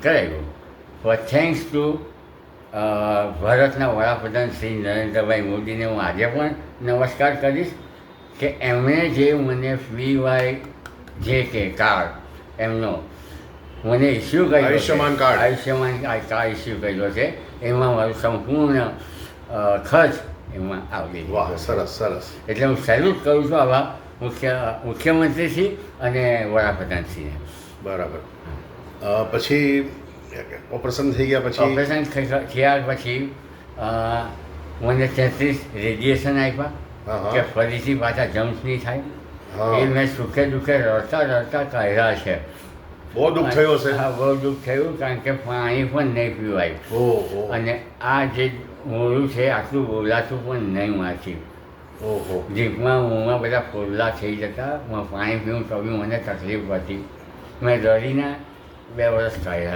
કરાવ્યું. પણ thanks to ભારતના વડાપ્રધાન શ્રી નરેન્દ્રભાઈ મોદીને હું આજે પણ નમસ્કાર કરીશ કે એમણે જે મને ફ્રી જે કે કાર્ડ એમનો મને ઇસ્યુ કર્યો, Ayushman card. Ayushman card issue કર્યો છે, એમાં મારું સંપૂર્ણ ખર્ચ એમાં આવી વાહ, ગયો. સરસ સરસ. એટલે હું સેલ્યુટ કરું છું આવા મુખ્યમંત્રીશ્રી અને વડાપ્રધાનશ્રીને. બરાબર. પછી ઓપરેશન થઈ ગયા પછી ઓપરેશન થયા પછી મને 33 રેડિયેશન આપ્યા હા, હા. કે ફરીથી પાછા જમ્સ નહીં થાય. હા. એ મેં સુખે દુઃખે રડતા કાઢ્યા છે. બહુ દુઃખ થયો છે. હા, બહુ દુઃખ થયું, કારણ કે પાણી પણ નહીં પીવાય ઓહો અને આ જે મોડું છે આટલું બોલાતું પણ નહીં વાંચી. ઓહો. જીભમાં મોંમાં બધા ફોલ્લા થઈ જતા, પાણી પીવું તો બી મને તકલીફ પડતી. મેં રડીને 2 વર્ષ કાઢ્યા